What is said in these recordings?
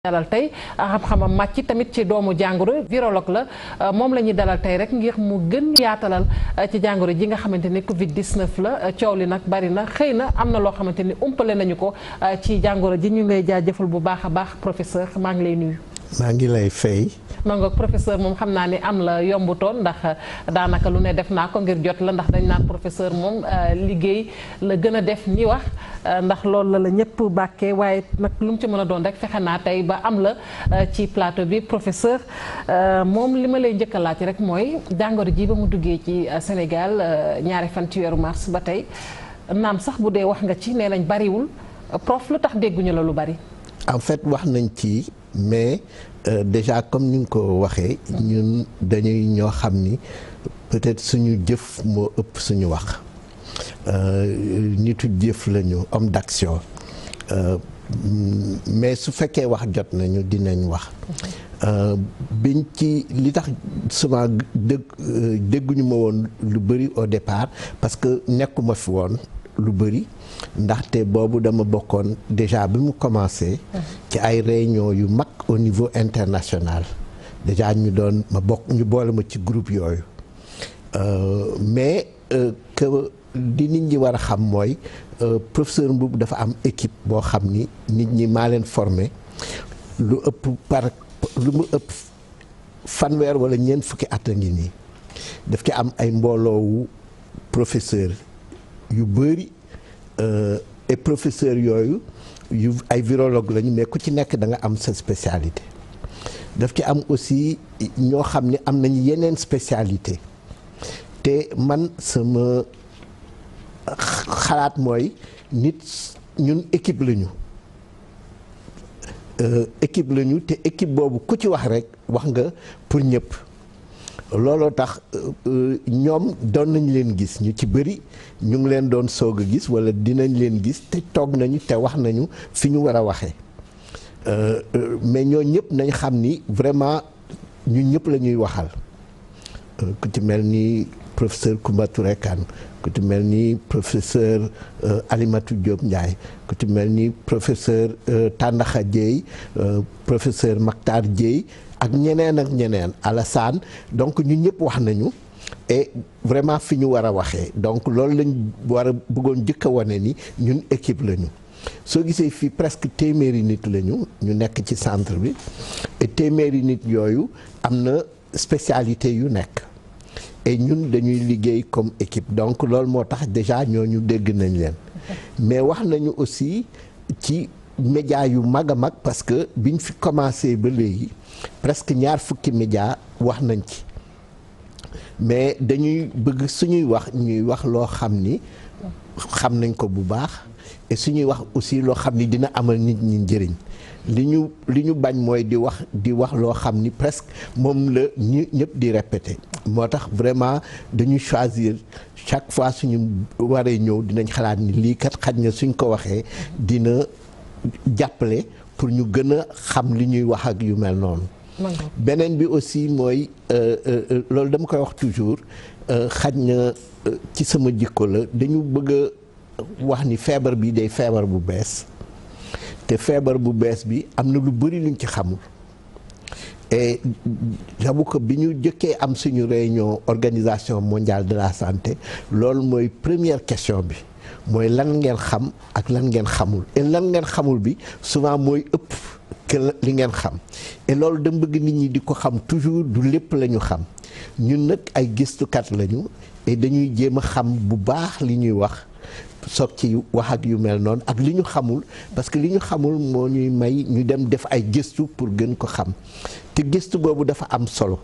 dalal tey xam-xamam màcc tamit ci doomu jàngoro virologue la moom la ñuy dalal tey rek ngir mu gën yaatalal ci jàngoro ji nga xamante ni Covid 19 la coow li nag bari na xëy na am na loo xamante ni umpale nañu ko ci jàngoro ji ñu ngi lay jaajëfal bu baax a baax professeur maa ngi lay nuyu. maa ngi lay fay. mangoog professeur moom xam naa ni am la yombutoon ndax daanaka lu ne def naa ko ngir jot la ndax dañ naan professeur moom liggéey la gën a def ni wax ndax loolu la ñëpp bàkkee waaye nag lu mu ci mën a doon rek fexe naa tey ba am la ci plateau bi professeur moom li ma lay njëkk a laaj rek mooy jàngoro ji ba mu duggee ci Sénégal ñaari fan ci weeru mars ba tey naam sax bu dee wax nga ci nee nañ bariwul prof lu tax dégguñu la lu bari. En fait wax nañ ci mais déjà comme ni nga ko waxee ñun dañuy ñoo xam ni peut-être suñu jëf moo ëpp suñu wax nitu jëf lañu homme d'action mais su fekkee wax jot nañu dinañ wax biñ ci li tax souvent dégguñu ma woon lu bari au départ parce que nekkuma fi woon lu bari ndaxte boobu dama bokkoon déjà bi mu commencé ci ay réunion yu mag au niveau international déjà ñu boole ma ci groupe yooyu mais que li nit ñi war a xam mooy professeur Mboup dafa am équipe boo xam ni nit ñi maa leen formé lu mu ëpp fanweer wala ñeent fukki at a ngi nii daf ci am ay mbooloowu professeur yu bëri et professeur yooyu yu ay virologue lañu mais ku ci nekk da nga am sa spécialité daf ci am aussi ñoo xam ne am nañu yeneen spécialité te man sama xalaat mooy ñun équipe lañu te équipe boobu ku ci wax rek wax nga pour ñëpp looloo tax ñoom doon nañ leen gis ñu ci bëri ñu ngi leen doon soog a gis walla dinañ leen gis te toog nañu te wax nañu fi ñu war a waxee mais ñoo ñëpp nañ xam ni vraiment ñun ñëpp la ñuy waxal ku ci mel ni professeur Koumba Touré Kane ku ci mel ni professeur Alimatou Diop Ndiaye ku ci mel ni professeur Tandakha Dieye professeur Maktar Dieye ak ñeneen Alassane donc ñun ñëpp wax nañu et vraiment fi ñu war a waxee donc loolu lañ war a bëggoon jëkk a wane ni ñun équipe lañu soo gisee fii presque téeméeri nit lañu ñu nekk ci centre bi et téeméeri nit yooyu am na spécialité yu nekk et ñun dañuy liggéey comme équipe donc loolu moo tax déjà ñooñu dégg nañ leen mais wax nañu aussi ci média yu mag a mag parce que biñ fi commencé ba léegi presque ñaar fukki média wax nañ ci mais dañuy bëgg suñuy wax ñuy wax loo xam ni xam nañ ko bu baax et suñuy wax aussi loo xam ni dina amal nit ñi njëriñ li ñu bañ mooy di wax loo xam ni presque moom la ñëpp di répéter moo tax vraiment dañuy choisir chaque fois suñu waree ñëw dinañ xalaat ni lii kat xaj na suñ ko waxee dina jàppale pour ñu gën a xam li ñuy wax ak yu mel noonu. beneen bi aussi mooy loolu dama koy wax toujours xaj na ci sama jikko la dañu bëgg a wax ni feebar bi day feebar bu bees te feebar bu bees bi am na lu bari luñ ci xamul et j'avoue que bi ñu jëkkee am suñu réunion organisation mondiale de la santé loolu mooy première question bi mooy lan ngeen xam ak lan ngeen xamul et lan ngeen xamul bi souvent mooy ëpp que li ngeen xam et loolu dama bëgg nit ñi di ko xam toujours du lépp la ñu xam ñun nag ay gëstukat lañu et dañuy jéem a xam bu baax li ñuy wax soog ci wax ak yu mel noonu ak li ñu xamul parce que li ñu xamul moo ñuy may ñu dem def ay gëstu pour gën ko xam te gëstu boobu dafa am solo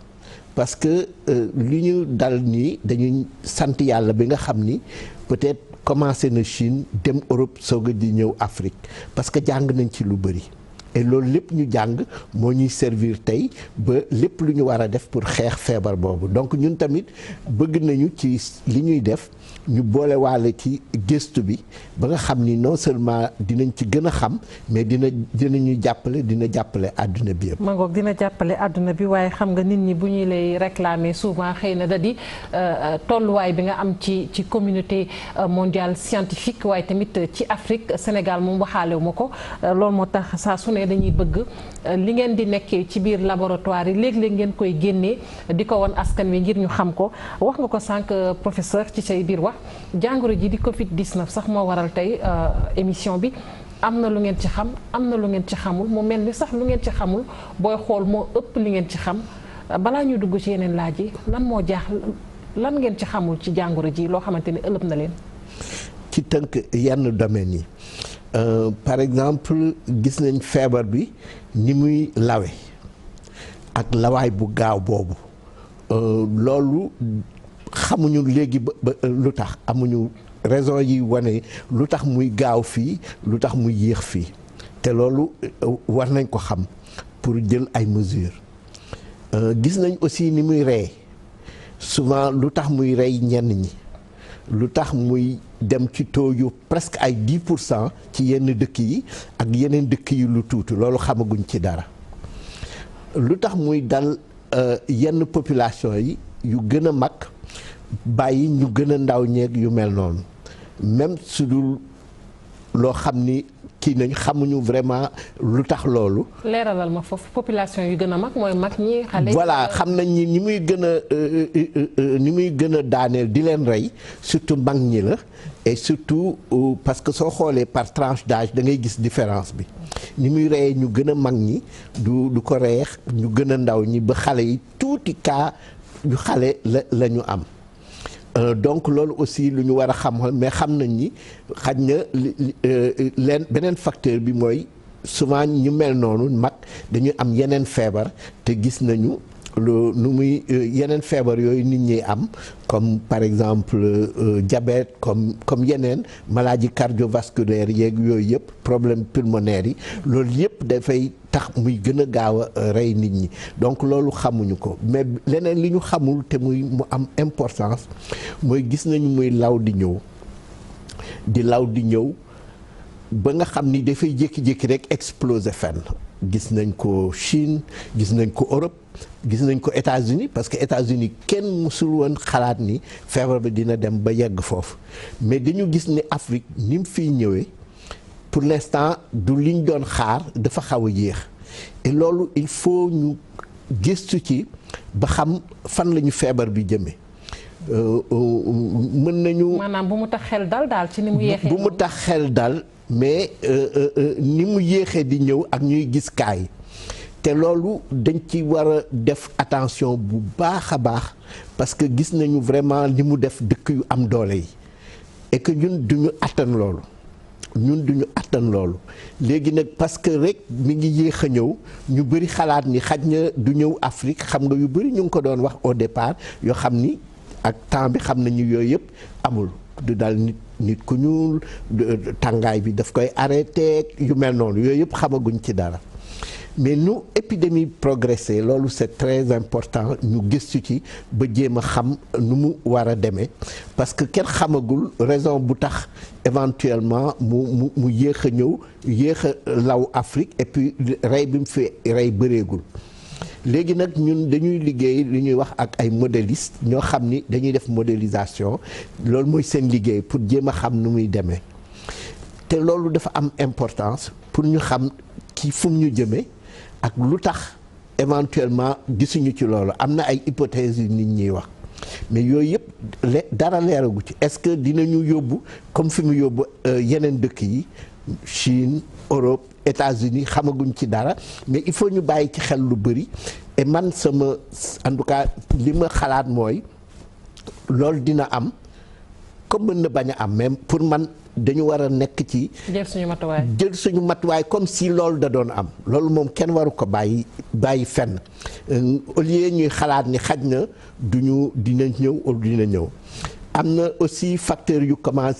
parce que li ñu dal nii dañuy sant yàlla bi nga xam ni peut-être commencé na Chine dem Europe soog a di ñëw Afrique parce que jàng nañ ci lu bari et loolu lépp ñu jàng moo ñuy servir tey ba lépp lu ñu war a def pour xeex feebar boobu donc ñun tamit bëgg nañu ci li ñuy def ñu boole waale ci gëstu bi ba nga xam ni non seulement dinañ ci gën a xam mais dinañu jàppale dina jàppale àdduna bi yëpp. mangoog dina jàppale àdduna bi waaye xam nga nit ñi bu ñuy lay réclamer souvent xëy na da di tolluwaay bi nga am ci communauté mondiale scientifique waaye tamit ci Afrique Sénégal moom waxaalewu ma ko loolu moo tax saa su ne ne dañuy bëgg li ngeen di nekkee ci biir laboratoire yi léeg-léeg ngeen koy génnee di ko won askan wi ngir ñu xam ko wax nga ko sànq professeur ci say biir wax jàngoro ji di Covid 19 sax moo waral tey émission bi. am na lu ngeen ci xam am na lu ngeen ci xamul mu mel ni sax lu ngeen ci xamul booy xool moo ëpp li ngeen ci xam balaa ñuy dugg ci yeneen laaj yi lan moo jaax lan ngeen ci xamul ci jàngoro ji loo xamante ni ëllëg na leen. ci tënk yenn domaines yi par exemple gis nañ feebar bi ni muy lawe ak lawaay bu gaaw boobu loolu xamuñu léegi ba lu tax amuñu. raison yi wane lu tax muy gaaw fii lu tax muy yéex fii te loolu war nañ ko xam pour jël ay mesures gis nañ aussi ni muy rey souvent lu tax muy rey ñenn ñi lu tax muy dem ci taux yu presque ay 10% ci yenn dëkk yi ak yeneen dëkk yi lu tuuti loolu xamaguñ ci dara lu tax muy dal yenn population yi yu gën a mag bàyyi ñu gën a ndaw ñeeg yu mel noonu même su dul loo xam ni kii nañ xamuñu vraiment lu tax loolu. leeralal ma foofu population yu gën a mag mooy mag ñi xale. voilà xam nañ ni muy gën a daaneel di leen rey surtout mag ñi la et surtout parce que soo xoolee par tranche d'âge da ngay gis différence bi ni muy reyee ñu gën a mag ñi du ko reex ñu gën a ndaw ñi ba xale yi tuuti cas yu xale la ñu am. donc loolu aussi lu ñu war a xam mais xam nañ ni xaj na leen beneen facteur bi mooy souvent ñu mel noonu mag dañuy am yeneen feebar te gis nañu lu nu muy yeneen feebar yooyu nit ñi am comme par exemple diabète comme yeneen maladie cardiovasculaire yeeg yooyu yëpp problème pulmonaire yi loolu yëpp dafay tax muy gën a gaaw a rey nit ñi donc loolu xamuñu ko mais leneen li ñu xamul te mu am importance mooy gis nañu muy law di ñëw ba nga xam ni dafay jékki-jékki rek exploser fenn gis nañ ko Chine gis nañ ko Europe gis nañ ko États-Unis parce que États-Unis kenn mësul woon xalaat ni feebar bi dina dem ba yegg foofu mais dañu gis ni Afrique ni mu fiy ñëwee pour l'instant du liñ doon xaar dafa xaw a yéex et loolu il faut ñu gëstu ci ba xam fan la ñu feebar bi jëmee mën nañu. maanaam bu mu tax xel dal daal ci ni mu yéexee. bu mu tax xel dal mais ni mu yéexee di ñëw ak ñuy gis kaay te loolu dañ ci war a def attention bu baax a baax parce que gis nañu vraiment li mu def dëkk yu am doole yi et que ñun duñu attan loolu léegi nag parce que rek mi ngi yéex a ñëw ñu bëri xalaat ni xaj na du ñëw Afrique xam nga yu bëri ñu ngi ko doon wax au départ yoo xam ni ak temps bi xam nañu yooyu yëpp amul du dal nit ku ñuul tàngaay bi daf koy arrêté yu mel noonu yooyu yëpp xamaguñ ci dara mais nu épidémie progressé loolu c'est très important ñu gëstu ci ba jéem a xam nu mu war a demee parce que kenn xamagul raison bu tax éventuellement mu yéex a ñëw yéex a law Afrique et puis rey bi mu fi rey bëreegul léegi nag ñun dañuy liggéey li ñuy wax ak ay modélistes ñoo xam ni dañuy def modélisation loolu mooy seen liggéey pour jéem a xam nu muy demee te loolu dafa am importance pour ñu xam ci fu mu ñu jëmee ak lu tax éventuellement gisuñu ci loolu am na ay hypothèses yu nit ñiy wax mais yooyu yëpp dara leeragu ci est-ce que dinañu yóbbu comme fi mu yóbbu yeneen dëkk yi Chine Europe États-Unis xamaguñ ci dara mais il faut ñu bàyyi ci xel lu bëri et man sama en tout cas li ma xalaat mooy loolu dina am comme mën na bañ a am même pour man dañu war a nekk ci jël suñu matuwaay comme si loolu da doon am loolu moom kenn waru ko bàyyi fenn au lieu ñuy xalaat ni xaj na dina ñëw ou dina ñëw am na aussi facteur yu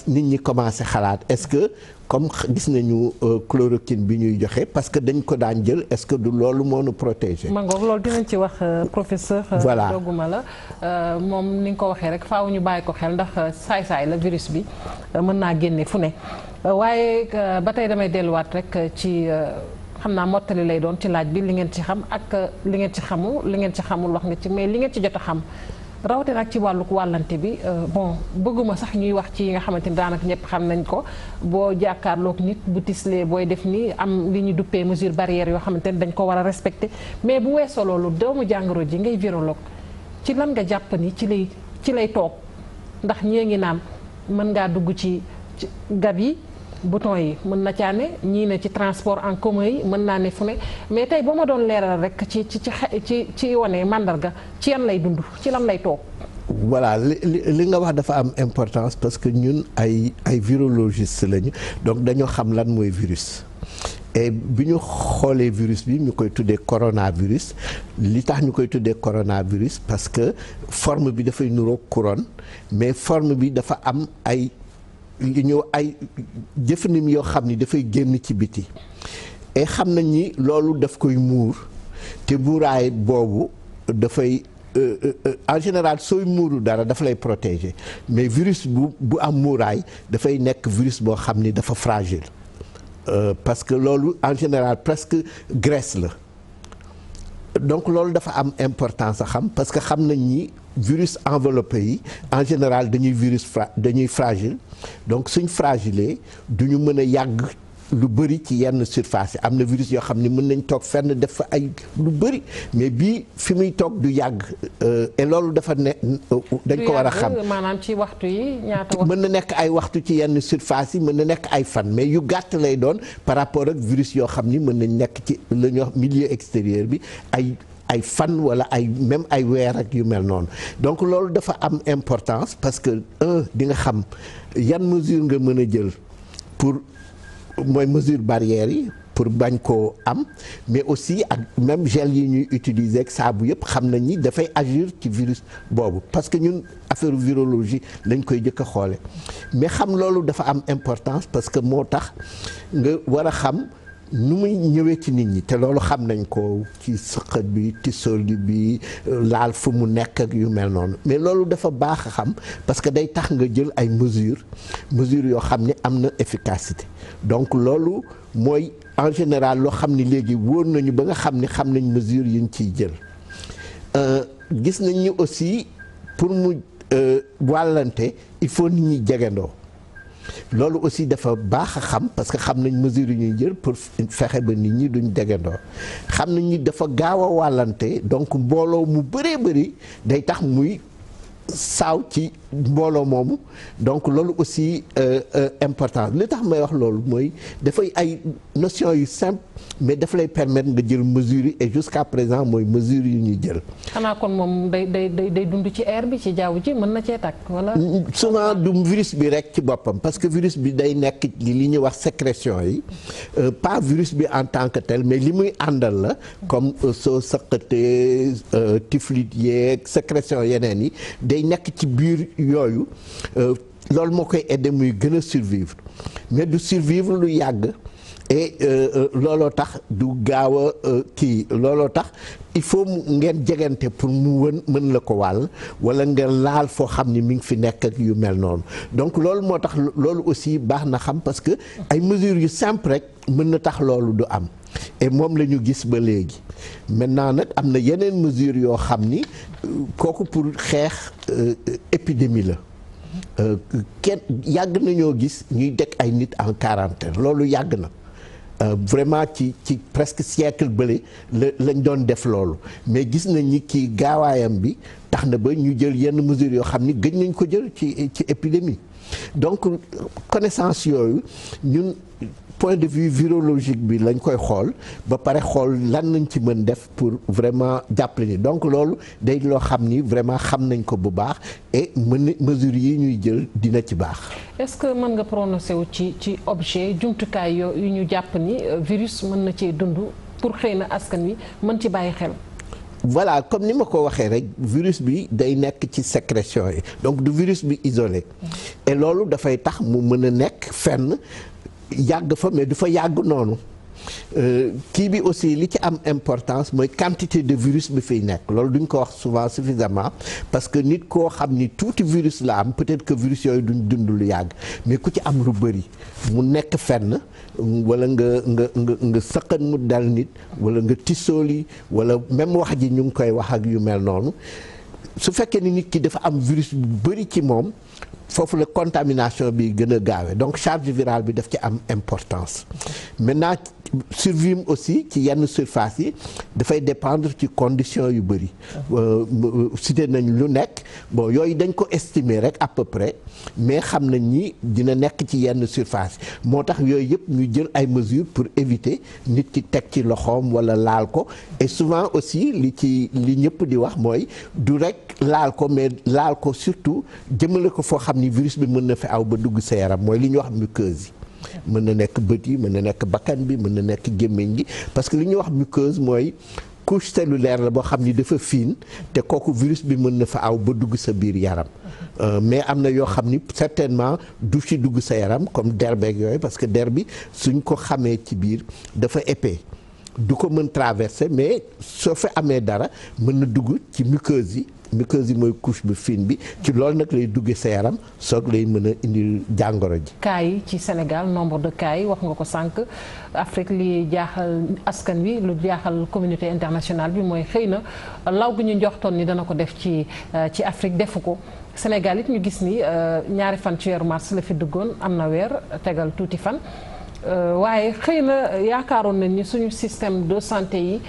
nit ñi commencé xalaat est-ce que comme gis nañu chloroquine bi ñuy joxe parce que dañ ko daan jël est-ce que du loolu moo nu protéger. mangoog loolu dinañ ci wax professeur. voilà dogguma la moom ni nga ko waxee rek faaw ñu bàyyi ko xel ndax saay-saay la virus bi mën naa génne fu ne waaye ba tey damay delluwaat rek ci xam naa mottali lay doon ci laaj bi li ngeen ci xam ak li ngeen ci xamul wax nga ci mais li ngeen ci jot a xam rawatina ak ci wàllug wàllante bi bon bëgguma sax ñuy wax ci yi nga xamante ni daanaka ñëpp xam nañ ko boo jàkkaarloog nit bu tislee booy def nii am li ñu duppee mesure barrière yoo xamante ni dañ ko war a respecter mais bu weesoo loolu doomu jàngoro ji ngay virologue ci lan nga jàpp ni ci lay toog ndax ñee ngi naan mën ngaa dugg ci gab yi bouton yi mën na caa ne ñii ne ci transport en commun yi mën naa ne fu ne mais tey boo ma doon leeral rek ci wane màndarga ci yan lay dund ci lan lay toog. voilà li nga wax dafa am importance parce que ñun ay virologiste lañu donc dañoo xam lan mooy virus. et bi ñu xoolee virus bi ñu koy tuddee coronavirus li tax ñu koy tuddee coronavirus parce que forme bi dafay nuroog couronne mais forme bi dafa am ay jëfandim yoo xam ni dafay génn ci biti et xam nañ ni loolu daf koy muur te muuraay boobu dafay en général sooy muuru dara dafa lay protéger mais virus bu am muuraay dafay nekk virus boo xam ni dafa fragile parce que loolu en général presque graisse la donc loolu dafa am importance a xam parce que xam nañ ni virus enveloppé yi en général dañuy fragile donc suñ fragile du ñu mën a yàgg lu bëri ci yenn surface yi am na virus yoo xam ne mën nañ toog fenn def fa ay lu bëri mais bii fi muy toog du yàgg et loolu dafa ne dañ ko war a xam maanaam ci waxtu yi ñaata waxtu mën na nekk ay waxtu ci yenn surface yi mën na nekk ay fan mais yu gàtt lay doon par rapport ak virus yoo xam ni mën nañ nekk ci la ñuy wax milieu extérieur bi ay fan wala même ay weer ak yu mel noonu donc loolu dafa am importance parce que di nga xam yan mesure nga mën a jël pour mooy mesure barrière yi pour bañ koo am mais aussi ak même gel yi ñuy utiliser ak saabu yëpp xam nañ ni dafay agir ci virus boobu parce que ñun affaire virologie lañ koy jëkk a xoole mais xam loolu dafa am importance parce que moo tax nga war a xam nu muy ñëwee ci nit ñi te loolu xam nañ ko ci sëqët bi tisoli bi laal fu mu nekk ak yu mel noonu mais loolu dafa baax a xam parce que day tax nga jël ay mesures yoo xam ne am na efficacité donc loolu mooy en général loo xam ni léegi wóor nañu ba nga xam ni xam nañ mesures yi ñu ciy jël gis nañ ni aussi pour mu wàllante il faut nit ñi jegandoo loolu aussi dafa baax a xam parce que xam nañ mesures yi ñuy jël pour fexe ba nit ñi duñ degandoo xam nañ ni dafa gaaw a wàllante donc mbooloo mu bëree bëri day tax muy saaw ci mbooloo moomu donc loolu aussi important li tax may wax loolu mooy dafay ay notion yu simple mais daf lay permettre nga jël mesures yi et jusqu'à présent mooy mesures yi ñuy jël. xanaa kon moom day dund ci air bi ci jaww ji mën na cee tàkk wala. souvent du virus bi rek ci boppam parce que virus bi day nekk li ñuy wax sécrétion yi pas virus bi en tant que tel mais li muy àndal la comme soo sëqatee tiflit yeeg sécrétion yeneen yi day nekk ci biir yooyu loolu moo koy aider muy gën a survivre mais du survivre lu yàgg et looloo tax du gaaw a kii looloo tax il faut ngeen jegante pour mu mën la ko wàll wala nga laal foo xam ni mi ngi fi nekk ak yu mel noonu donc loolu moo tax loolu aussi baax na xam parce que ay mesures yu simple rek mën na tax loolu du am et moom la ñu gis ba léegi maintenant nag am na yeneen mesures yoo xam ni kooku pour xeex épidémie la kenn yàgg nañoo gis ñuy dekk ay nit en quarantaine loolu yàgg na vraiment ci presque siècle bële lañ doon def loolu mais gis nañ ni kii gaawaayam bi tax na ba ñu jël yenn mesures yoo xam ni gëj nañ ko jël ci épidémie donc connaissance yooyu ñun point de vue virologique bi lañ koy xool ba pare xool lan lañ ci mën def pour vraiment jàppale ni donc loolu day loo xam ni vraiment xam nañ ko bu baax et mesures yi ñuy jël dina ci baax. est-ce que mën nga prononcé wu ci objet jumtukaay yu ñu jàpp ni virus mën na cee dund pour xëy na askan wi mën ci bàyyi xel. voilà comme ni ma ko waxee rek virus bi day nekk ci sécrétion yi donc du virus bi isolé et loolu dafay tax mu mën a nekk fenn yàgg fa mais du fa yàgg noonu kii bi aussi li ci am importance mooy quantité de virus bi fiy nekk loolu duñ ko wax souvent suffisamment parce que nit koo xam ni tuuti virus la am peut-être que virus yooyu duñ dund lu yàgg mais ku ci am lu bëri mu nekk fenn wala nga sëqat mu dal nit wala nga tisooli wala même wax ji ñu ngi koy wax ak yu mel noonu su fekkee ni nit ki dafa am virus bu bëri ci moom foofu la contamination bi gën a gaawee donc charge virale bi daf ci am importance maintenant survie aussi ci yenn surface yi dafay dépendre ci conditions yu bëri cité nañ lu nekk bon yooyu dañ ko estimer rek à peu près mais xam nañ ni dina nekk ci yenn surface yi moo tax yooyu yëpp ñu jël ay mesures pour éviter nit ki teg ci loxoom walla laal ko et souvent aussi li ñëpp di wax mooy du rek laal ko mais laal ko surtout jëmale ko foo xam ni virus bi mën na fi aw ba dugg sa yaram mooy li ñuy wax muqueuse yi mën na nekk bët yi mën na nekk bakkan bi mën na nekk gémmiñ gi parce que li ñuy wax muqueuse mooy couche cellulaire la boo xam ni dafa fiin te kooku virus bi mën na fa aw ba dugg sa biir yaram mais am na yoo xam ni certainement du ci dugg sa yaram comme der beeg yooyu parce que der bi suñ ko xamee ci biir dafa épais du ko mën traverser mais soo fa amee dara mën na dugg ci muqueuse yi mooy couche bu fine bi ci loolu nag lay duggee sa yaram soog lay mën a indi jàngoro ji. cas yi ci Sénégal nombre de cas yi wax nga ko sànq Afrique li jaaxal askan wi lu jaaxal communauté internationale bi mooy xëy na law gi ñu njoxtoon ni dana ko def ci Afrique defu ko Sénégal it ñu gis ni ñaari fan ci weeru mars la fi duggoon am na weer tegal tuuti fan waaye xëy na yaakaaroon nañ ni suñu système de santé yi.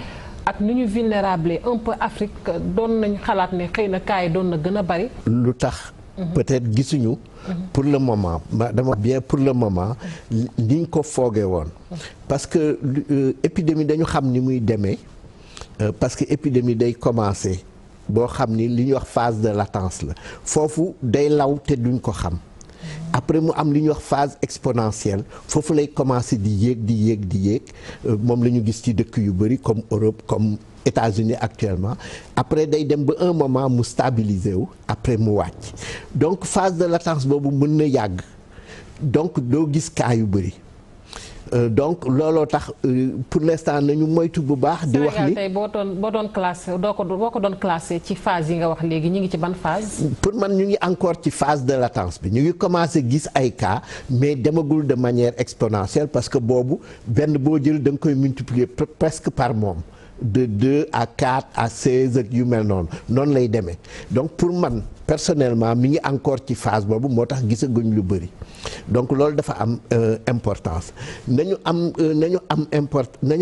ak nu ñu vulnérable un peu Afrique doon nañu xalaat ne xëy na cas yi doon na gën a bari. lu tax peut-être gisuñu. pour le moment dama bien pour le moment liñ ko foogee woon. parce que épidémie dañu xam ni muy demee parce que épidémie day commencer boo xam ni li ñuy wax phase de latence la foofu day law te duñ ko xam. après mu am li ñuy wax phase exponentielle foofu lay commencer di yéeg moom la ñu gis ci dëkk yu bari comme Europe comme États-Unis actuellement après day dem ba un moment mu stabiliser wu après mu wàcc donc phase de latence boobu mën na yàgg donc doo gis cas yu bari donc looloo tax pour l'instant nañu moytu bu baax. di wax ni tey boo doon classé boo ko doon classé ci phase yi nga wax léegi ñu ngi ci ban phase. pour man ñu ngi encore ci phase de latence bi ñu ngi commencé gis ay cas mais demagul de manière exponentielle parce que boobu benn boo jël da nga koy multiplier presque par moom de 2 à 4 à 16 ak yu mel noonu lay demee donc pour man personnellement mi ngi encore ci phase boobu moo tax gisaguñ lu bëri donc loolu dafa am importance nañu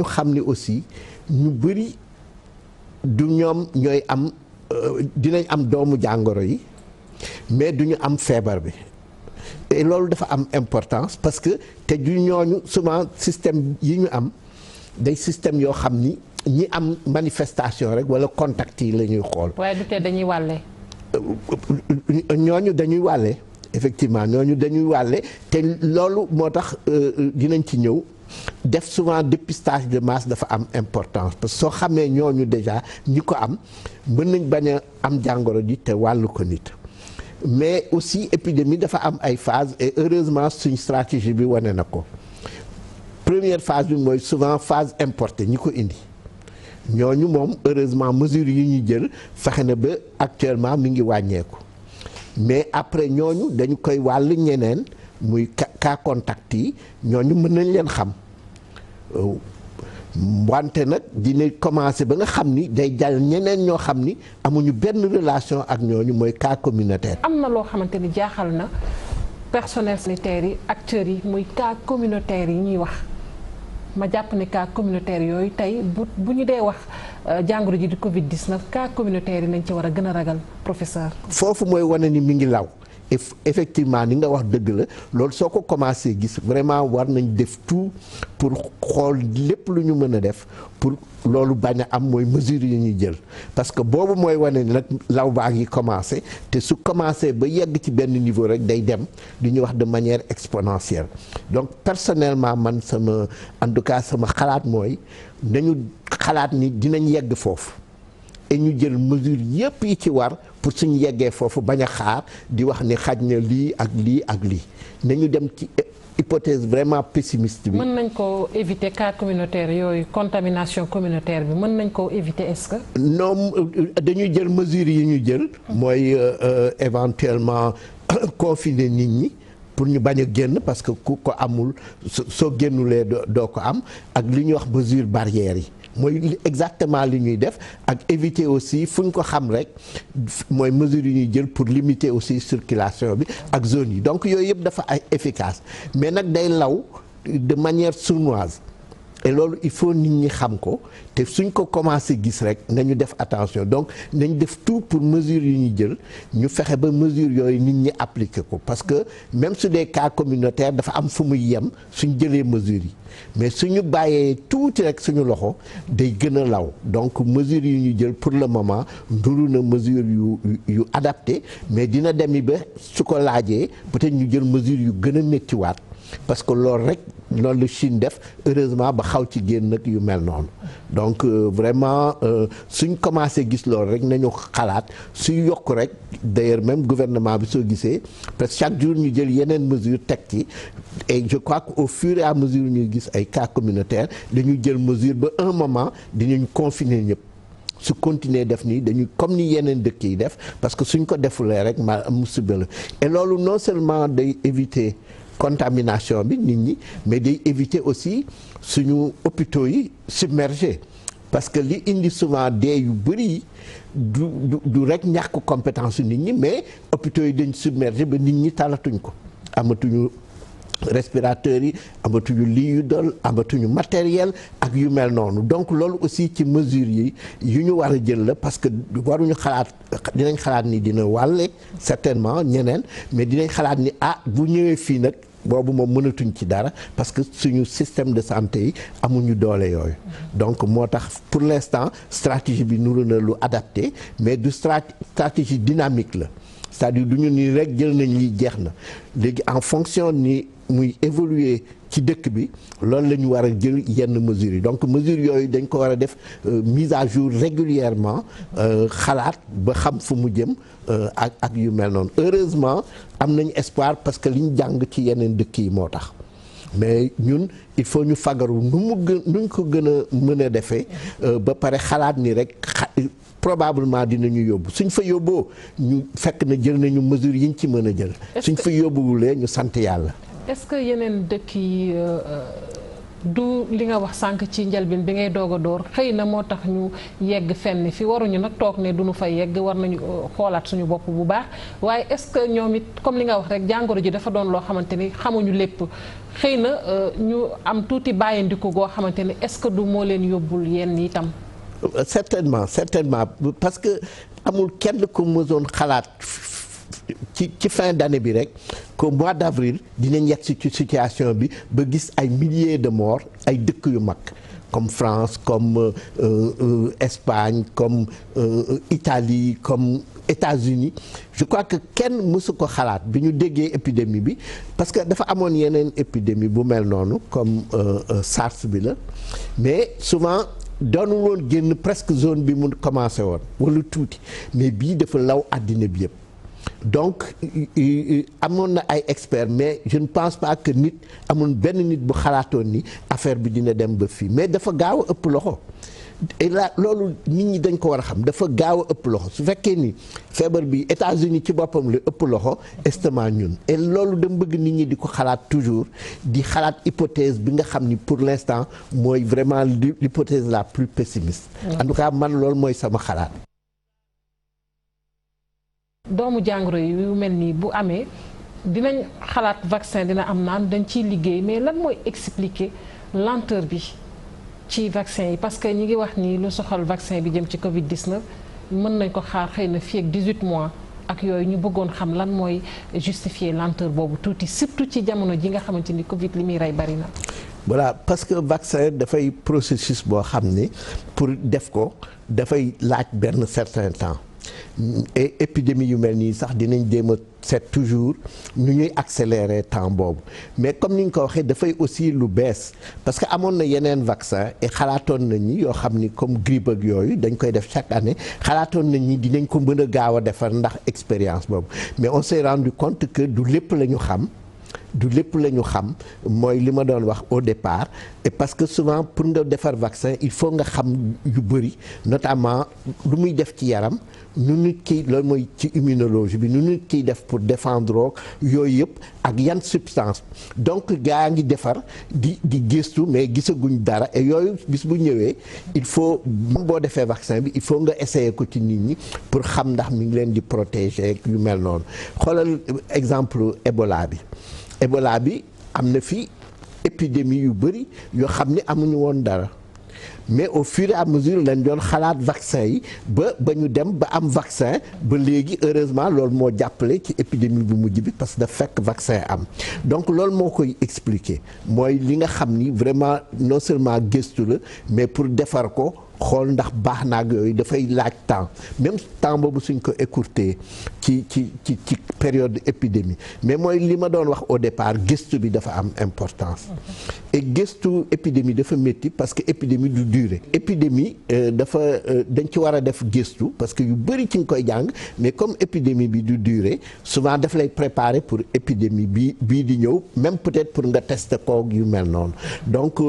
xam ni aussi ñu bëri du ñoom ñooy am dinañ am doomu jàngoro yi mais duñu am feebar bi et loolu dafa am importance parce que te du ñooñu souvent système yi ñu am day système yoo xam ni ñi am manifestation rek wala contact yi la ñuy xool. waaye du tee dañuy wàlle. ñooñu dañuy wàlle effectivement ñooñu dañuy wàlle te loolu moo tax dinañ ci ñëw def souvent dépistage de masse dafa am importance parce que soo xamee ñooñu déjà ñi ko am mën nañ bañ a am jàngoro ji te wàllu ko nit mais aussi épidémie dafa am ay phases et heureusement suñ stratégie bi wane na ko première phase bi mooy souvent phase importée ñi ko indi. ñooñu moom heureusement mesures yi ñuy jël fexe na ba actuellement mi ngi wàññeeku mais après ñooñu dañu koy wàll ñeneen muy cas contact yi ñooñu mën nañ leen xam wante nag dina commencer ba nga xam ni day jàll ñeneen ñoo xam ni amuñu benn relation ak ñooñu mooy cas communautaire. am na loo xamante ni jaaxal na personnel sanitaire yi acteurs yi muy cas communautaire yi ñuy wax. ma jàpp ne cas communautaire yooyu tey bu ñu dee wax jàngoro ji di Covid 19 cas communautaire yi nañ ci war a gën a ragal professeur. foofu mooy wane ni mi ngi law effectivement ni nga wax dëgg la loolu soo ko commencé gis vraiment war nañ def tout pour xool lépp lu ñu mën a def pour loolu bañ a am mooy mesures yi ñuy jël parce que boobu mooy wane ni nag law baa ngi commencé te su commencé ba yegg ci benn niveau rek day dem li ñuy wax de manière exponentielle donc personnellement man sama en tout cas sama xalaat mooy nañu xalaat ni dinañ yegg foofu et ñu jël mesure yépp yi ci war pour suñu yeggee foofu bañ a xaar di wax ni xaj na lii ak lii ak lii nañu dem ci hypothèse vraiment pessimiste bi. mën nañ ko éviter cas communautaire yooyu contamination communautaire bi mën nañ ko éviter est-ce que. non dañuy jël mesures yi ñu jël. mooy éventuellement confiner nit ñi pour ñu bañ a génn parce que ku ko amul soo génnulee doo ko am ak li ñuy wax mesure barrières yi. mooy exactement li ñuy def ak éviter aussi fu ñu ko xam rek mooy mesures yi ñuy jël pour limiter aussi circulation bi ak zone yi donc yooyu yëpp dafa ay efficace mais nag day law de manière sournoise et loolu il faut nit ñi xam ko te suñ ko commencé gis rek nañu def attention donc nañ def tout pour mesures yi ñuy jël ñu fexe ba mesures yooyu nit ñi appliquer ko parce que même su dee cas communautaire dafa am fu muy yem suñ jëlee mesures yi mais suñu bàyyee tuuti rek suñu loxo day gën a law donc mesures yi ñu jël pour le moment nduru na mesures yu adapté mais dina demi ba su ko laajee peut-être ñu jël mesures yu gën a méttiwaat parce que loolu rek loolu la Chine def heureusement ba xaw ci génn nag yu mel noonu donc vraiment suñ commencé gis loolu rek nañu xalaat suy yokk rek d'ailleurs même gouvernement bi soo gisee parce que chaque jour ñu jël yeneen mesure teg ci et je crois que au fur et à mesure ñuy gis ay cas communautaires dañuy jël mesure ba un moment dinañ confiner ñëpp su continuer def nii dañuy comme ni yeneen dëkk yi def parce que suñ ko defulee rek ma musiba la et loolu non seulement day éviter contamination bi nit ñi mais day éviter aussi suñu hôpitaux yi submergés parce que li indi souvent dee yu bëri du rek ñàkk compétence nit ñi mais hôpitaux yi dañ submergé ba nit ñi talatuñ ko amatuñu respirateurs yi amatuñu lits yu dool amatuñu matériel ak yu mel noonu donc loolu aussi ci mesures yi yu ñu war a jël la parce que waruñu xalaat dinañ xalaat ni dina wàlle certainement ñeneen mais dinañ xalaat ni bu ñëwee fii nag boobu moom mënatuñ ci dara parce que suñu système de santé yi amuñu doole yooyu donc moo tax pour l'instant stratégie bi nuru na lu adapté mais du stratégie dynamique la c'est-à-dire du ñu nii rek jël nañ li jeex na léegi en fonction ni muy évoluer ci dëkk bi loolu la ñu war a jël yenn mesures yi donc mesures yooyu dañ ko war a def mise à jour régulièrement xalaat ba xam fu mu jëm ak yu mel noonu heureusement am nañu espoir parce que li ñu jàng ci yeneen dëkk yi moo tax mais ñun il faut ñu fagaru nu ñu ko gën a mën a defee ba pare xalaat ni rek probablement dinañu yóbbu suñ fa yóbboo ñu fekk na jël nañu mesures yi ñu ci mën a jël suñ fa yóbbuwulee ñu sant yàlla. est-ce que yeneen dëkk yi du li nga wax sànq ci njëlbeen bi ngay doog a door xëy na moo tax ñu yegg fenn fi waruñu nag toog ne duñu fa yegg war nañu xoolaat suñu bopp bu baax waaye est-ce que ñoom it comme li nga wax rek jàngoro ji dafa doon loo xamante ni xamuñu lépp xëy na ñu am tuuti bàyyindiku goo xamante ni est-ce que du moo leen yóbbul yenn itam. certainement parce que amul kenn ku mësoon xalaat ci fin d'année bi rek qu'au mois d'avril dinañ yegg ci situation bi ba gis ay milliers de morts ay dëkk yu mag comme France comme Espagne comme Italie comme États-Unis je crois que kenn mësu ko xalaat bi ñu déggee épidémie bi parce que dafa amoon yeneen épidémie bu mel noonu comme SARS bi la mais souvent doonul woon génn presque zone bi mu commencé woon wala tuuti mais bii dafa law àddina bi yëpp donc amoon na ay experts mais je ne pense pas que nit amoon benn nit bu xalaatoon ni affaire bi dina dem ba fii mais dafa gaaw a ëpp loxo et là loolu nit ñi dañ ko war a xam dafa gaaw a ëpp loxo su fekkee ni feebar bi États-Unis ci boppam la ëpp loxo estement ñun et loolu dama bëgg nit ñi di ko xalaat toujours di xalaat hypothèse bi nga xam ni pour l'instant mooy vraiment l'hypothèse la plus pessimiste. En tout cas man loolu mooy sama xalaat. doomu jàngoro yi yu mel nii bu amee dinañ xalaat vaccin dina am naan dañ ciy liggéey mais lan mooy expliquer lenteur bi ci vaccin yi parce que ñi ngi wax ni lu soxal vaccin bi jëm ci Covid 19 mën nañ ko xaar xëy na fii ak 18 mois ak yooyu ñu bëggoon xam lan mooy justifier lenteur boobu tuuti surtout ci jamono ji nga xamante ni Covid li muy rey bari na. voilà parce que vaccin dafay processus boo xam ni pour def ko dafay laaj benn certain temps. et épidémie yu mel nii sax dinañ jéem a seet toujours nu ñuy accélérer temps boobu mais comme ni nga ko waxee dafay aussi lu bees parce que amoon na yeneen vaccin et xalaatoon nañ ni yoo xam ni comme grippe ak yooyu dañ koy def chaque année xalaatoon nañ ni dinañ ko mën a gaaw a defar ndax expérience boobu mais on s'est rendu compte que du lépp la ñu xam du lépp la ñu xam mooy li ma doon wax au départ et parce que souvent pour nga defar vaccin il faut nga xam yu bëri notamment lu muy def ci yaram nu nit ki loolu mooy ci immunologie bi nu nit kiy def pour défendre yooyu yëpp ak yan substance donc gaa ngi defar di gëstu mais gisaguñ dara et yooyu bis bu ñëwee il faut boo defee vaccin bi il faut nga essayer ko ci nit ñi pour xam ndax mi ngi leen di protéger yu mel noonu xoolal exemple Ebola bi am na fi épidémie yu bëri yoo xam ni amuñu woon dara mais au fur et à mesure lañ doon xalaat vaccin yi ba ñu dem ba am vaccin ba léegi heureusement loolu moo jàppale ci épidémie bu mujj bi parce que da fekk vaccin am donc loolu moo koy expliquer mooy li nga xam ni vraiment non seulement gëstu la mais pour defar ko xool ndax baax naag yooyu dafay laaj temps même temps boobu suñ ko écourté ci période épidémie mais mooy li ma doon wax au départ gëstu bi dafa am importance et gëstu épidémie dafa métti parce que épidémie du durer épidémie dafa dañ ci war a def gëstu parce que yu bëri ci nga koy jàng mais comme épidémie bi du durer souvent daf lay préparer pour épidémie bii di ñëw même peut-être pour nga tester koog yu mel noonu donc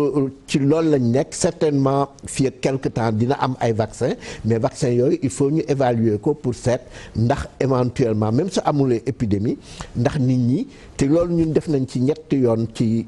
ci loolu lañ nekk certainement fii ak quelque temps dina am ay vaccin mais vaccin yooyu il faut ñu évaluer ko pour seet ndax éventuellement même su amulee épidémie ndax nit ñi te loolu ñun def nañ ci ñetti yoon ci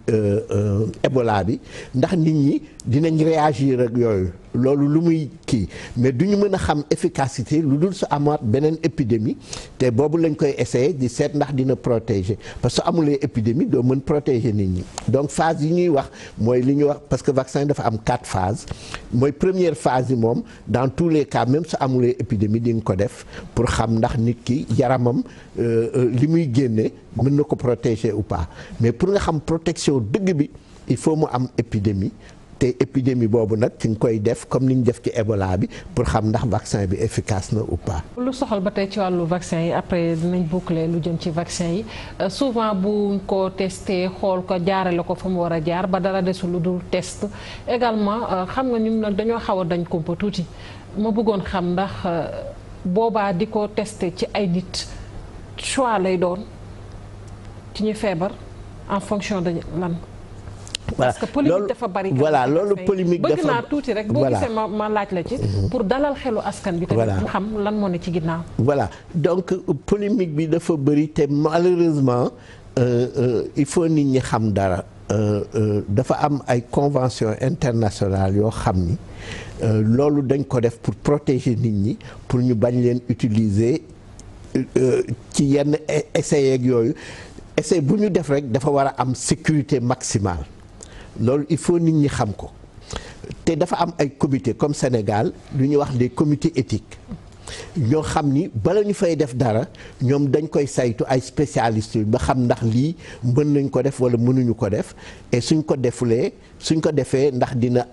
Ebola bi ndax nit ñi dinañ réagir ak yooyu loolu lu muy kii mais du ñu mën a xam efficacité lu dul su amaat beneen épidémie te boobu lañ koy essayer di seet ndax dina protéger parce que su amulee épidémie doo mën protéger nit ñi donc phase yi ñuy wax mooy li ñuy wax parce que vaccin dafa am 4 phases mooy première phase yi moom dans tous les cas même su amulee épidémie di nga ko def pour xam ndax nit ki yaramam li muy génne mën na ko protéger ou pas mais pour nga xam protection dëgg bi il faut mu am épidémie te épidémie boobu nag ci nga koy def comme ni ñu def ci Ebola bi pour xam ndax vaccin bi efficace na ou pas. lu soxal ba tey ci wàllu vaccin yi après dinañ boucler lu jëm ci vaccin yi souvent bu ko testé xool ko jaarale ko fa mu war a jaar ba dara desul lu dul test également xam nga ñun nag dañoo xaw a dañ kumpa tuuti ma bëggoon xam ndax boobaa di ko testé ci ay nit choix lay doon ci ñu feebar en fonction de lan. parce que polémique dafa bari. voilà loolu polémique dafa bëgg naa tuuti rek. boo gisee ma laaj la ci. pour dalal xelu askan bi. tamit mu xam lan moo ne ci ginnaaw. voilà donc polémique bi dafa bëri te malheureusement il faut nit ñi xam dara dafa am ay convention internationale yoo xam ni loolu dañ ko def pour protéger nit ñi pour ñu bañ leen utiliser ci yenn essais yeeg yooyu essai bu ñu def rek dafa war a am sécurité maximale. loolu il faut nit ñi xam ko te dafa am ay comité comme Sénégal lu ñuy wax des comités éthiques ñoo xam ni bala ñu fay def dara ñoom dañ koy saytu ay spécialistes yi ba xam ndax lii mën nañ ko def wala mënuñu ko def et suñ ko defee ndax dina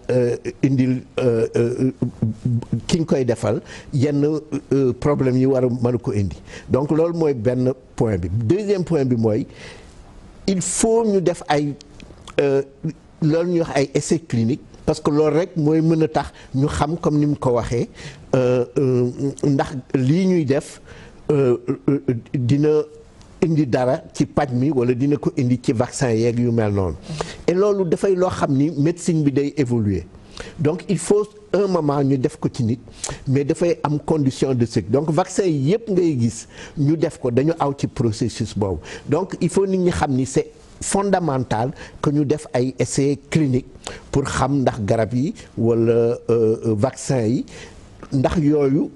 indil ki ñu koy defal yenn problème yi war a mën ko indi donc loolu mooy benn point bi deuxième point bi mooy il faut ñu def ay loolu ñuy wax ay essais cliniques parce que loolu rek mooy mën a tax ñu xam comme ni mu ko waxee ndax lii ñuy def dina indi dara ci paj mi wala dina ko indi ci vaccin yeeg yu mel noonu et loolu dafay loo xam ni médecine bi day évoluer donc il faut un moment ñu def ko ci nit mais dafay am condition de sécurité donc vaccin yi yëpp ngay gis ñu def ko dañu aw ci processus boobu donc il faut nit ñi xam ni c'est fondamental que ñu def ay essais cliniques pour xam ndax garab yi wala vaccin yi ndax yooyu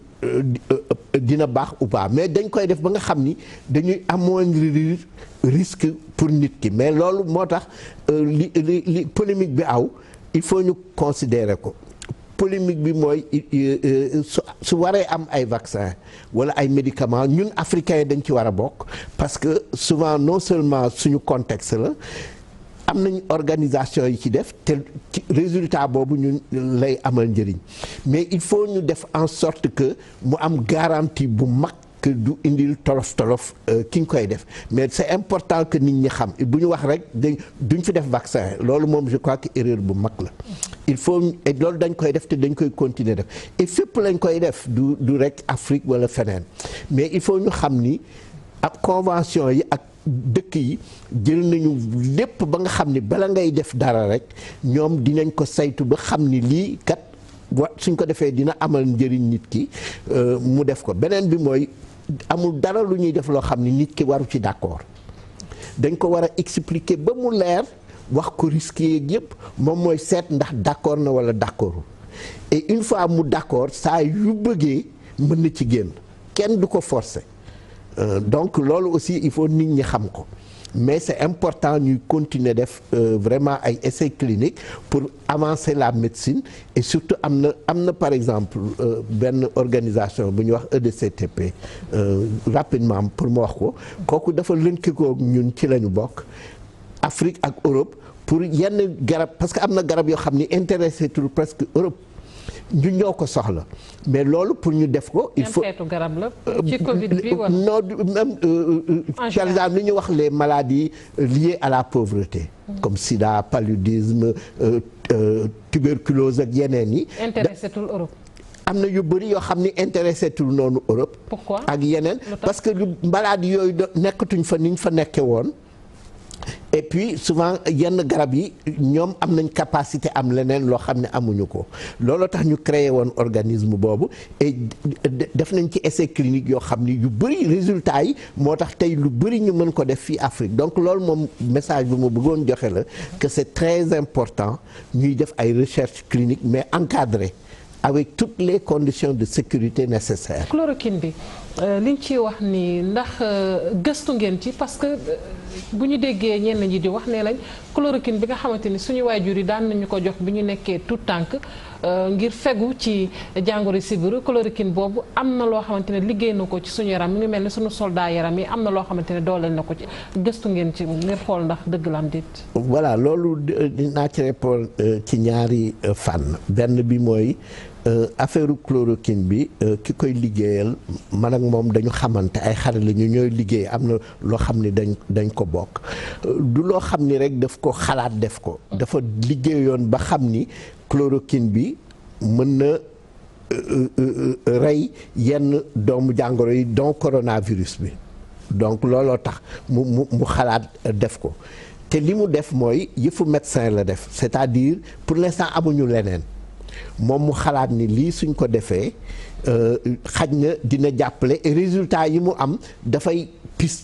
dina baax ou pas mais dañ koy def ba nga xam ni dañuy amoindrir risque pour nit ki mais loolu moo tax li polémique bi aw il faut ñu considérer ko polémique bi mooy su waree am ay vaccin wala ay médicaments ñun africains dañ ci war a bokk parce que souvent non seulement suñu contexte la am nañ organisation yi ci def te ci résultat boobu ñun lay amal njëriñ mais il faut ñu def en sorte que mu am garantie bu mag que du indil tolof ki nga koy def mais c'est important que nit ñi xam bu ñu wax rek duñ fi def vaccin loolu moom je crois que erreur bu mag la il faut et loolu dañ koy def te dañ koy continuer def et fépp lañ koy def du rek Afrique wala feneen mais il faut ñu xam ni ak convention yi ak dëkk yi jël nañu lépp ba nga xam ni bala ngay def dara rek ñoom dinañ ko saytu ba xam ni lii kat suñ ko defee dina amal njëriñ nit ki mu def ko. beneen bi mooy amul dara lu ñuy def loo xam ni nit ki waru ci d'accord dañ ko war a expliquer ba mu leer wax ko risque yeeg yëpp moom mooy seet ndax d'accord na wala d'accordul et une fois mu d'accord saa yu bëggee mën na ci génn kenn du ko forcer donc loolu aussi il faut nit ñi xam ko. mais c'est important ñuy continuer def vraiment ay essais cliniques pour avancer la médecine et surtout am na par exemple benn organisation bu ñuy wax EDCTP rapidement pour ma wax ko kooku dafa lënkikoo ñun ci la ñu bokk Afrique ak Europe pour yenn garab parce que am na garab yoo xam ni intéressé tout presque Europe ñu ñoo ko soxla mais loolu pour ñu def ko. il faut xeetu garab la ci Covid bi wala non même par exemple li ñu wax les maladies liées à la pauvreté. comme sida paludisme tuberculose ak yeneen yi. intéressé tout Europe. am na yu bëri yoo xam ni intéressé tout noonu Europe. pourquoi ak yeneen parce que maladies yooyu nekkatuñ fa niñ fa nekke woon. et puis souvent yenn garab yi ñoom am nañ capacité am leneen loo xam ne amuñu ko looloo tax ñu créé woon organisme boobu et def nañ ci essai clinique yoo xam ni yu bëri résultats yi moo tax tey lu bëri ñu mën ko def fii Afrique donc loolu moom message bi ma bëggoon joxe la que c'est très important ñuy def ay recherche clinique mais encadré avec toutes les conditions de sécurité nécessaires. chloroquine bi liñ ciy wax ni ndax gëstu ngeen ci parce que bu ñu déggee ñenn ñi di wax nee nañ chloroquine bi nga xamante ni suñu waajur yi daan nañu ko jox bi ñu nekkee tout tànk ngir fegu ci jàngoro sibiru chloroquine boobu am na loo xamante ne liggéey na ko ci suñu yaram mi ngi mel ni suñu soldat yaram yi am na loo xamante ne dooleel na ko ci gëstu ngeen ci ngir xool ndax dëgg la am déet. voilà loolu dinaa ci répondre ci ñaari fànn benn bi mooy. affaire chloroquine bi ki koy liggéeyal man ak moom dañu xamante ay xarit la ñu ñooy liggéey am na loo xam ni dañ ko bokk du loo xam ni rek daf ko xalaat def ko dafa liggéeyoon ba xam ni chloroquine bi mën na rey yenn doomu jàngoro yi donc coronavirus bi donc looloo tax mu xalaat def ko te li mu def mooy yëfu médecin la def c'est-à-dire pour l'instant amuñu leneen moom mu xalaat ni lii suñ ko defee xaj na dina jàppale et résultat yi mu am dafay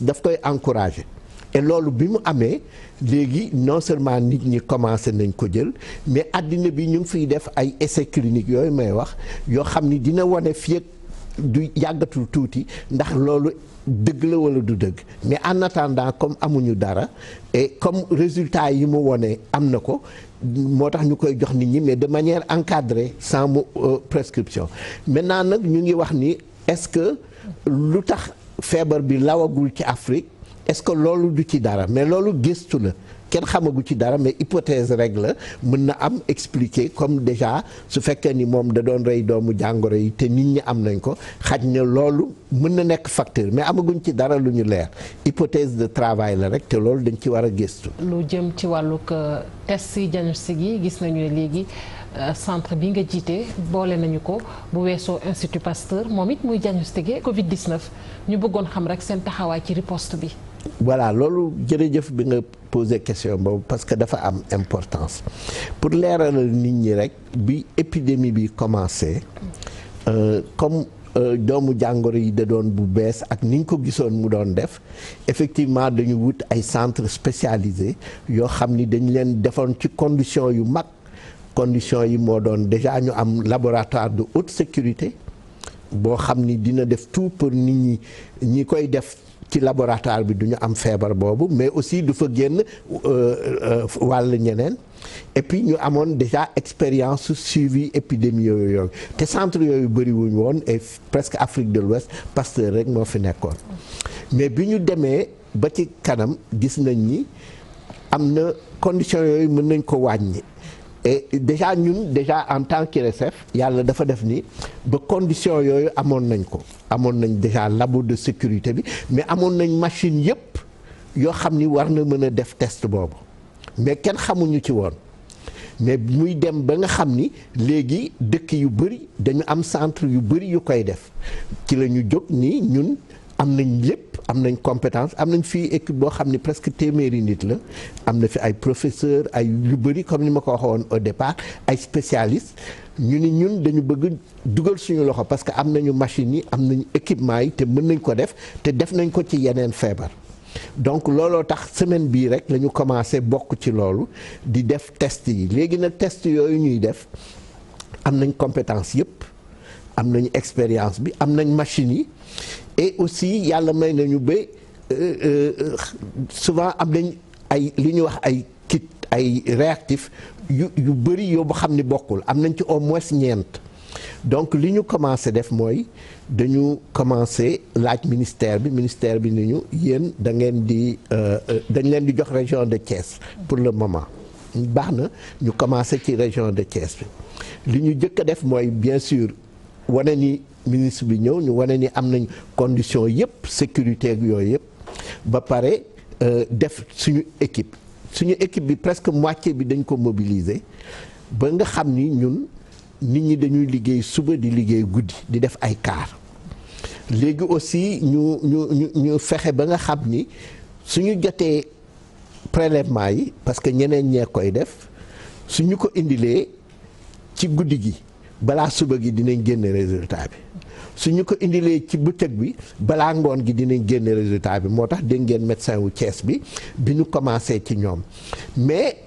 daf koy encourager et loolu bi mu amee léegi non seulement nit ñi commencé nañ ko jël mais àddina bi ñu ngi fiy def ay essais cliniques yooyu may wax yoo xam ni dina wane fii ak du yàggatul tuuti ndax loolu dëgg la wala du dëgg mais en attendant comme amuñu dara et comme résultat yi mu wone am na ko moo tax ñu koy jox nit ñi mais de manière encadrée sans prescription maintenant nag ñu ngi wax ni est-ce que lu tax feebar bi lawagul ci Afrique est-ce que loolu du ci dara mais loolu gëstu la kenn xamagu ci dara mais hypothèse rek la mën na am expliquer comme déjà su fekkee ni moom da doon rey doomu jàngoro yi te nit ñi am nañ ko xaj na loolu mën na nekk facteur mais amaguñ ci dara lu ñu leer hypothèse de travail la rek te loolu dañ ci war a gëstu. lu jëm ci wàllug test yi diagnostic yi gis nañu ne léegi centre bi nga jiite boole nañu ko bu weesoo Institut Pasteur moom it muy diagnostiqué Covid-19 ñu bëggoon xam rek seen taxawaay ci riposte bi. voilà loolu jërëjëf bi nga posé question boobu parce que dafa am importance pour leeralal nit ñi rek bi épidémie bi commencé comme doomu jàngoro yi da doon bu bees ak ni ñu ko gisoon mu doon def effectivement dañu wut ay centres spécialisés yoo xam ni dañu leen defoon ci conditions yu mag conditions yi moo doon déjà ñu am laboratoire de haute sécurité boo xam ni dina def tout pour nit ñi koy def ci laboratoire bi du ñu am feebar boobu mais aussi du fa génn wàll ñeneen et puis ñu amoon déjà expérience suivi épidémie yooyu te centre yooyu bëri wuñ woon et presque Afrique de l'Ouest Pasteur rek moo fi nekkoon mais bi ñu demee ba ci kanam gis nañ ni am na conditions yooyu mën nañ ko wàññi et déjà ñun déjà en tant qu'IRSF yàlla dafa def ni ba condition yooyu amoon nañ ko amoon nañ déjà labo de sécurité bi mais amoon nañ machine yépp yoo xam ni war na mën a def test boobu mais kenn xamuñu ci woon mais muy dem ba nga xam ni léegi dëkk yu bëri dañu am centre yu bëri yu koy def ci la ñu jóg ni ñun am nañ lépp, am nañ compétence, am nañ fii équipe boo xam ne presque téeméeri nit la, am na fi ay professeurs ay yu bëri comme ni ma ko waxoon au départ, ay spécialistes. ñu ni ñun dañu bëgg dugal suñu loxo parce que am nañu machines yi, am nañu équipement yi te mën nañ ko def te def nañ ko ci yeneen feebar. Donc looloo tax semaine bii rek la ñu commencé bokk ci loolu di def test yi. Léegi nag test yooyu ñuy def am nañ compétence yëpp, am nañu expérience bi, am nañ machines yi et aussi yàlla may nañu ba souvent am nañ ay li ñuy wax ay kit ay réactifs yu bëri yoo xam ni bokkul, am nañ ci au moins ñeent. Donc li ñu commencé def mooy dañu commencé laaj ministère bi ni ñu yéen da ngeen di dañ leen di jox région de Thiès pour le moment. Baax na ñu commencé ci région de Thiès bi li ñu jëkk a def mooy bien sûr wane ni ministre bi ñëw ñu wane ni am nañ condition yëpp sécurité ak yooyu yëpp ba pare def suñu équipe bi presque moitié bi dañ ko mobiliser ba nga xam ni ñun nit ñi dañuy liggéey suba di liggéey guddi di def ay car. Léegi aussi ñu fexe ba nga xam ni suñu jotee prélèvement yi parce que ñeneen ñee koy def suñu ko indilee ci guddi gi balaa suba gi dinañ génne résultat bi suñu ko indilee ci bëccëg bi balaa ngoon gi dinañ génne résultat bi moo tax dégg ngeen médecin wu Thiès bi ñu commencé ci ñoom mais.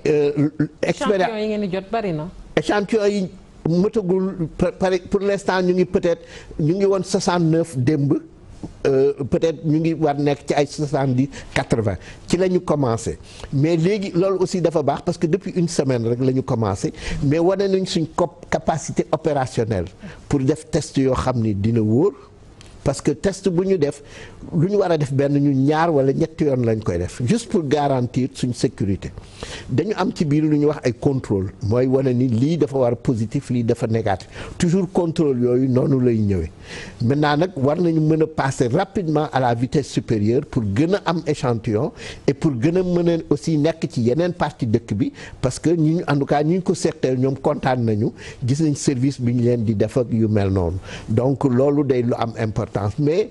échantillon yi ngeen di jot bari na. échantillon yi mëtagul pour l'instant ñu ngi woon 69 démb. Peut-être ñu ngi war nekk ci ay 70 80 ci la ñu commencé mais léegi loolu aussi dafa baax parce que depuis une semaine rek la ñu commencé mais wane nañ suñ capacité opérationnelle pour def test yoo xam ni dina wóor parce que test bu ñu def lu ñu war a def benn ñu ñaar wala ñetti yoon lañ koy def juste pour garantir suñ sécurité dañu am ci biir lu ñuy wax ay contrôle mooy wane ni lii dafa war positif lii dafa négatif toujours contrôle yooyu noonu lay ñëwee maintenant nag war nañu mën a passer rapidement à la vitesse supérieure pour gën a am échantillon et pour gën a mën a aussi nekk ci yeneen partie dëkk bi parce que ñi en tout cas ñu ko seqteel ñoom kontaan nañu gis nañ service bi ñu leen di def ak yu mel noonu donc loolu day lu am important mais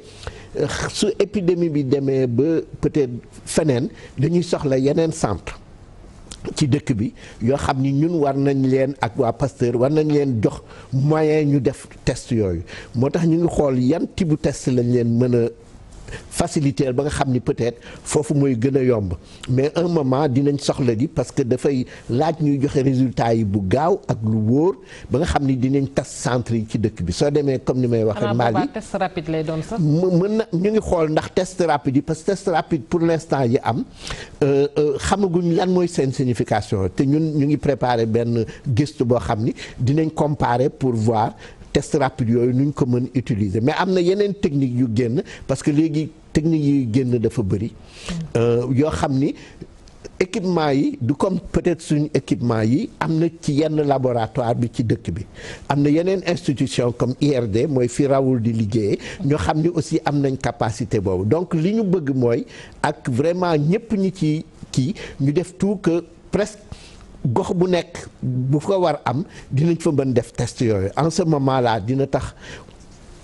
su épidémie bi demee ba peut-être feneen dañuy soxla yeneen centre ci dëkk bi yoo xam ni ñun war nañ leen ak waa Pasteur war nañ leen jox moyen ñu def test yooyu moo tax ñu ngi xool yan type bu test lañ leen mën a faciliter ba nga xam ni peut-être foofu mooy gën a yomb mais un moment dinañ soxla di parce que dafay laaj ñuy joxe résultats yi bu gaaw ak lu wóor ba nga xam ni dinañ tas centre yi ci dëkk bi soo demee comme ni may waxee Mali test rapide lay doon sax. mën na ñu ngi xool ndax test rapide yi parce que test rapide pour l'instant yi am xamaguñ lan mooy seen signification te ñun ñu ngi préparer benn gëstu boo xam ni dinañ comparer pour voir test rapide yooyu nuñ ko mën utiliser mais am na yeneen technique yu génn parce que léegi technique yi génn dafa bëri yoo xam ni équipement yi du comme peut-être suñu équipement yi am na ci yenn laboratoire bi ci dëkk bi am na yeneen institution comme IRD mooy fi rawul di liggéeyee ñoo xam ni aussi am nañ capacité boobu donc li ñu bëgg mooy ak vraiment ñëpp ñi ci kii ñu def tout que presque gox bu nekk bu fa war am dinañ fa mën def test yooyu en ce moment là dina tax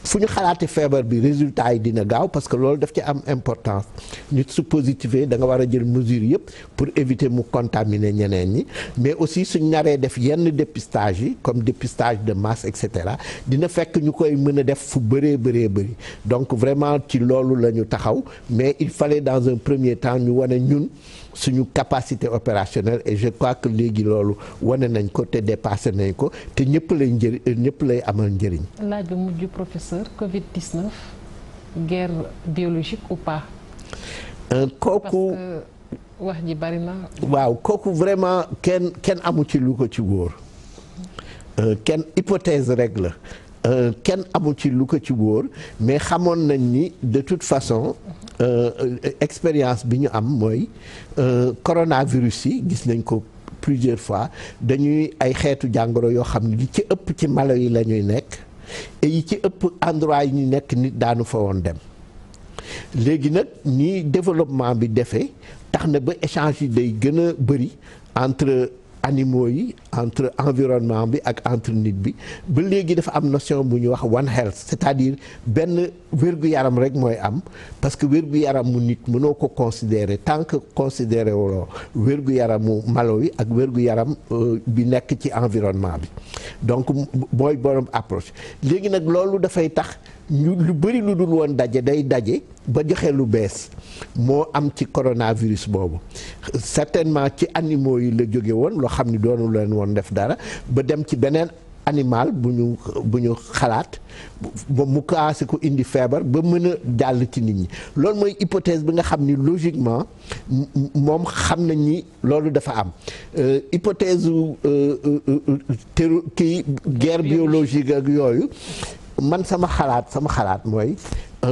fu ñu xalaate feebar bi résultat yi dina gaaw parce que loolu daf ci am importance nit su positifé da nga war a jël mesure yëpp pour éviter mu contaminer ñeneen ñi mais aussi suñ naree def yenn dépistage yi comme dépistage de masse et cetera dina fekk ñu koy mën a def fu bëree bëri donc vraiment ci loolu la ñu taxaw mais il fallait dans un premier temps ñu wane ñun suñu capacité opérationnelle et je crois que léegi loolu wane nañ ko te dépassé nañ ko te ñëpp lay amal njëriñ. laaj bi mujj professeur Covid-19 guerre biologique ou pas. kooku parce que wax ji bari na. waaw kooku vraiment kenn amu ci lu ko ci wóor kenn hypothèse rek la. kenn amu ci lu ko ci wóor mais xamoon nañ ni de toute façon expérience bi ñu am mooy coronavirus yi gis nañ ko plusieurs fois dañuy ay xeetu jàngoro yoo xam ne li ci ëpp ci malo yi la ñuy nekk et yi ci ëpp endroit yi ñu nekk nit daanu fa woon dem léegi nag ni développement bi defee tax na ba échange yi day gën a bëri entre animaux yi entre environnement bi ak entre nit bi ba léegi dafa am notion bu ñuy wax one health, c'est-à-dire benn wér-gu-yaram rek mooy am parce que wér-gu-yaram mu nit mënoo ko considérer tant que considéré wuloo wér-gu-yaramu malo yi ak wér-gu-yaram bi nekk ci environnement bi donc mooy borom approche. léegi nag loolu dafay tax ñu lu bëri lu dul woon daje day daje ba joxe lu bees moo am ci coronavirus boobu certainement ci animaux yi la jóge woon loo xam ni doonu leen woon def dara ba dem ci beneen animal bu ñu xalaat ba mu commencé ko indi feebar ba mën a jàll ci nit ñi loolu mooy hypothèse bi nga xam ni logiquement moom xam nañ ni loolu dafa am hypothèse kii guerre biologique ak yooyu man sama xalaat mooy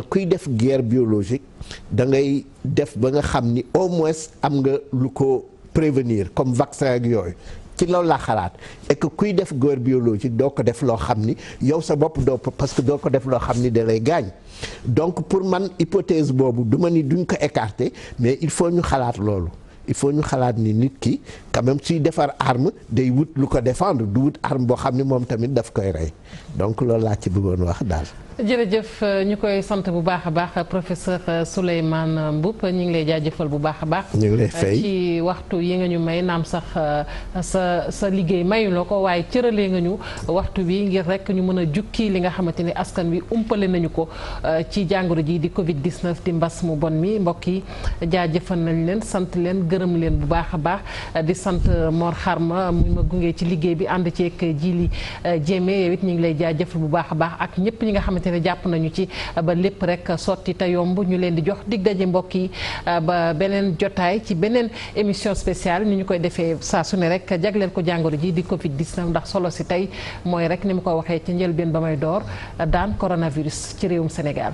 kuy def guerre biologique da ngay def ba nga xam ni au moins am nga lu ko prévenir comme vaccin ak yooyu ci loolu laa xalaat et que kuy def guerre biologique doo ko def loo xam ni yow sa bopp doo parce que doo ko def loo xam ni da lay gaañ donc pour man hypothèse boobu du ma ni duñ ko écarter mais il faut ñu xalaat loolu il faut ñu xalaat ni nit ki quand même suy defar arme day wut lu ko défendre du wut arme boo xam ni moom tamit daf koy rey donc loolu laa ci bëggoon wax daal. jërëjëf ñu koy sant bu baax a baax professeur Souleymane Mboup ñu ngi lay jaajëfal bu baax a baax. ñu ngi lay fay ci waxtu yi nga ñu may naam sax sa liggéey mayu la ko waaye cëralee nga ñu waxtu bi ngir rek ñu mën a jukki li nga xamante ni askan wi umpale nañu ko ci jàngoro ji di Covid 19 di mbas mu bon mi mbokk yi jaajëfal nañ leen sant leen gërëm leen bu baax a baax di sant Mor Xarma mu ma gunge ci liggéey bi ànd ceeg Jili Jéeme yow it ñu ngi lay jaajëfal bu baax a baax ak ñëpp ñi nga xamante ne jàpp nañu ci ba lépp rek sotti te yomb ñu leen di jox dig daje mbokk yi ba beneen jotaay ci beneen émission spéciale ni ñu koy defee saa su ne rek jagleel ko jàngoro ji di Covid 19 ndax solo si tey mooy rek ni mu ko waxee ca njëlbeen ba may door daan coronavirus ci réewum Sénégal.